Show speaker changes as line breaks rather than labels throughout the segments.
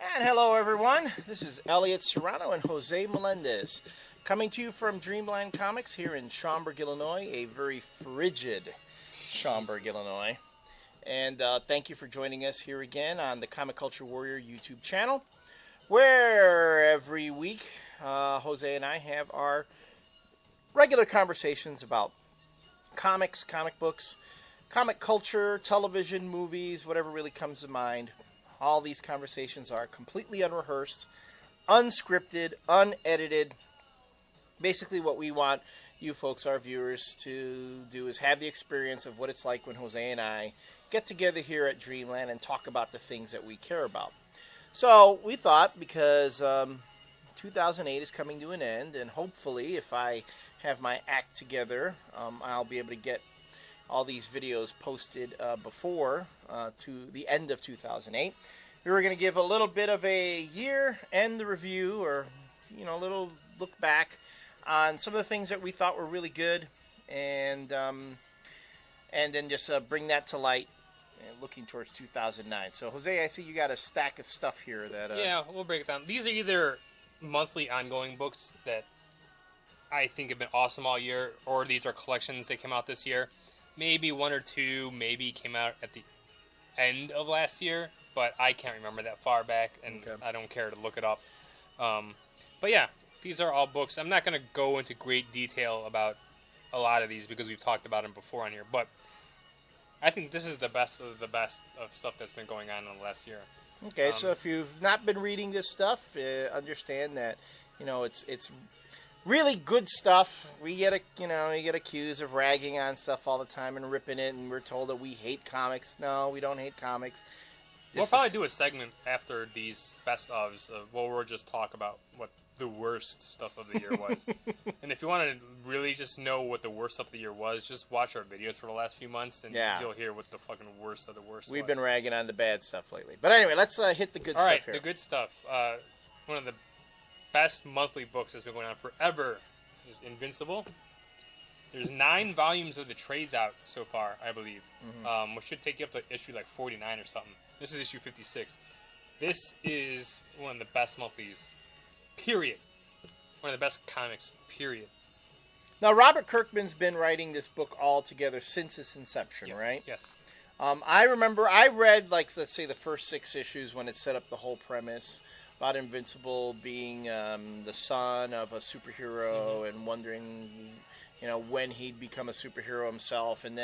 And hello, everyone. This is Elliott Serrano and Jose Melendez coming to you from Dreamland Comics here in Schaumburg, Illinois, a very frigid Schaumburg, Illinois. And thank you for joining us here again on the Comic Culture Warrior YouTube channel, where every week Jose and I have our regular conversations about comics, comic books, comic culture, television, movies, whatever really comes to mind. All these conversations are completely unrehearsed, unscripted, unedited. Basically what we want you folks, our viewers, to do is have the experience of what it's like when Jose and I get together here at Dreamland and talk about the things that we care about. So we thought, because 2008 is coming to an end, and hopefully if I have my act together, I'll be able to get all these videos posted before to the end of 2008. We were going to give a little bit of a year-end review, or a little look back on some of the things that we thought were really good, and then just bring that to light, looking towards 2009. So, Jose, I see you got a stack of stuff here that.
Yeah, we'll break it down. These are either monthly ongoing books that I think have been awesome all year, or these are collections that came out this year. Maybe one or two maybe came out at the end of last year, but I can't remember that far back, and okay. I don't care to look it up. But yeah, these are all books. I'm not going to go into great detail about a lot of these because we've talked about them before on here, but I think this is the best of the best of stuff that's been going on in the last year.
Okay, so if you've not been reading this stuff, understand that it's really good stuff. We get you get accused of ragging on stuff all the time and ripping it, and we're told that we hate comics. No, we don't hate comics.
We'll probably do a segment after these best ofs where we'll just talk about what the worst stuff of the year was. And if you want to really just know what the worst stuff of the year was, just watch our videos for the last few months, and you'll hear what the fucking worst of the worst
We've been ragging on the bad stuff lately. But anyway, let's hit the good stuff here.
All right, the good stuff. One of the best monthly books that's been going on forever is Invincible. There's 9 volumes of the trades out so far, I believe, which should take you up to issue like 49 or something. This is issue 56. This is one of the best monthlies, period. One of the best comics, period.
Now, Robert Kirkman's been writing this book all together since its inception, right?
Yes.
I remember I read, let's say, the first 6 issues when it set up the whole premise about Invincible being the son of a superhero and wondering, when he'd become a superhero himself. And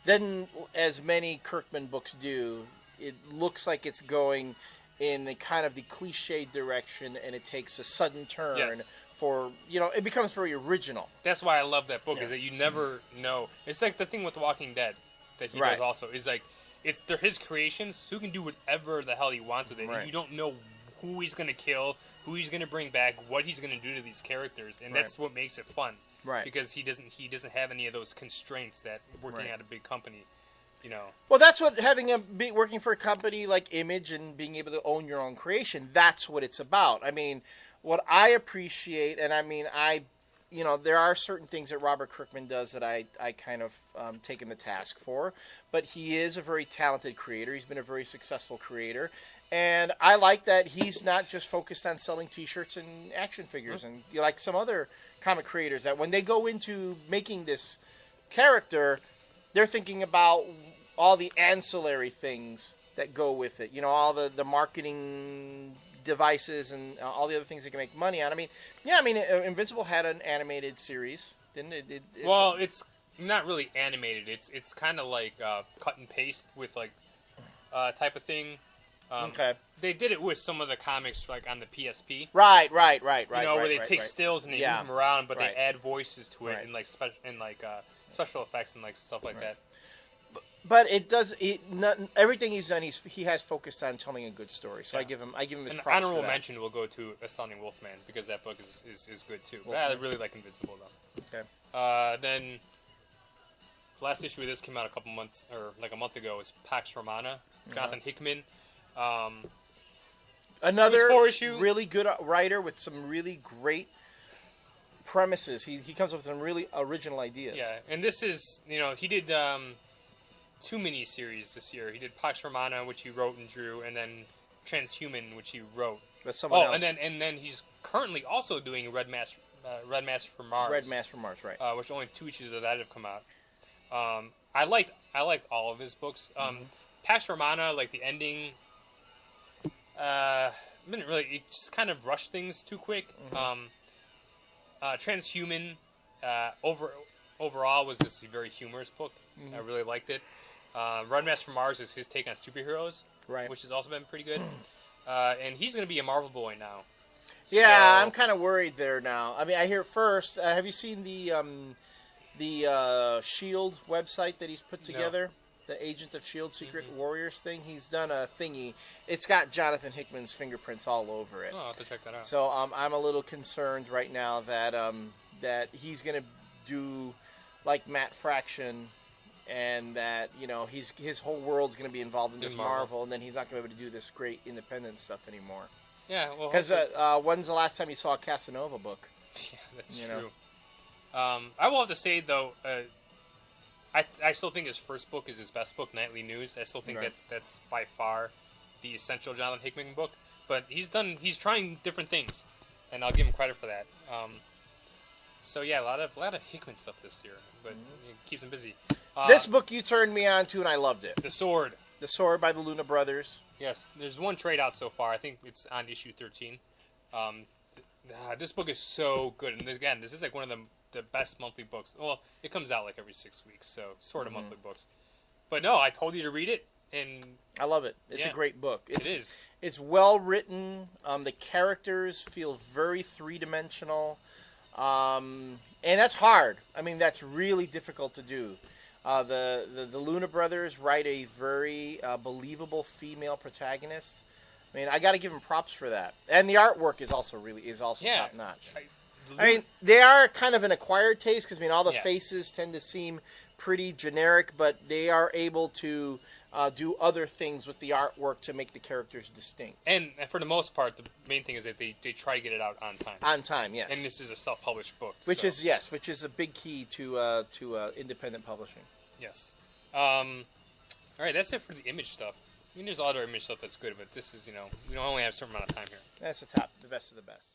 then as many Kirkman books do, it looks like it's going in the kind of the cliched direction, and it takes a sudden turn for, it becomes very original.
That's why I love that book, is that you never know. It's like the thing with The Walking Dead that he does also, is like, they're his creations, so he can do whatever the hell he wants with it.
Right.
And you don't know who he's going to kill, who he's going to bring back, what he's going to do to these characters, and that's what makes it fun.
Right.
Because he doesn't have any of those constraints that working at a big company,
Well, that's what working for a company like Image and being able to own your own creation, that's what it's about. I mean, what I appreciate, and I mean, there are certain things that Robert Kirkman does that I kind of take him to task for, but he is a very talented creator. He's been a very successful creator. And I like that he's not just focused on selling T-shirts and action figures. And like some other comic creators, that when they go into making this character, they're thinking about all the ancillary things that go with it. All the marketing devices and all the other things they can make money on. I mean, Invincible had an animated series, didn't it?
It's not really animated. It's kind of like cut and paste with type of thing.
Okay.
They did it with some of the comics, like on the PSP.
Right.
Where they take stills and they move them around, but they add voices to it and special effects and stuff like that.
But it does. Everything he's done, he has focused on telling a good story. So I give him his props.
An honorable mention will go to Astounding Wolfman, because that book is good too. But I really like Invincible though.
Okay.
Then the last issue of this came out a month ago. Is Pax Romana, Jonathan Hickman.
Another really good writer with some really great premises. He comes up with some really original ideas.
Yeah, and this is, he did 2 miniseries this year. He did Pax Romana, which he wrote and drew, and then Transhuman, which he wrote.
But someone else.
and then he's currently also doing Red Mask for Mars.
Red Mask for Mars, right?
Which only 2 issues of that have come out. I liked all of his books. Pax Romana, like the ending, didn't really. It just kind of rushed things too quick. Transhuman, overall was just a very humorous book. I really liked it. Red Mask from Mars is his take on superheroes,
right?
Which has also been pretty good. And he's going to be a Marvel boy now.
Yeah,
So,
I'm kind of worried there now. I mean, I hear first. Have you seen the Shield website that he's put together? The Agent of Shield Secret Warriors thing. He's done a thingy. It's got Jonathan Hickman's fingerprints all over it.
Oh, I'll have to check that out.
So I'm a little concerned right now that that he's going to do like Matt Fraction, and that his whole world's going to be involved in this Marvel, and then he's not going to be able to do this great independent stuff anymore.
Yeah, well,
because when's the last time you saw a Casanova book?
Yeah, that's true. I will have to say though, I still think his first book is his best book, Nightly News. I still think that's by far the essential Jonathan Hickman book. But he's trying different things, and I'll give him credit for that. So yeah, a lot of Hickman stuff this year, but it keeps him busy.
This book you turned me on to, and I loved it.
The Sword.
The Sword by the Luna Brothers.
Yes, there's one trade out so far. I think it's on issue 13. This book is so good, and again, this is like one of the best monthly books. Well, it comes out like every 6 weeks, so sort of monthly books. But no, I told you to read it, and
I love it. It's a great book.
It is.
It's well written. The characters feel very three-dimensional, and that's hard. I mean, that's really difficult to do. The Luna Brothers write a very believable female protagonist. I mean, I got to give them props for that. And the artwork is also top notch. I mean, they are kind of an acquired taste because all the faces tend to seem pretty generic, but they are able to do other things with the artwork to make the characters distinct.
And for the most part, the main thing is that they try to get it out on time.
On time, yes.
And this is a self-published book,
which is a big key to independent publishing.
Yes. All right, that's it for the image stuff. I mean, there's other image stuff that's good, but this is we only have a certain amount of time here.
That's the best of the best.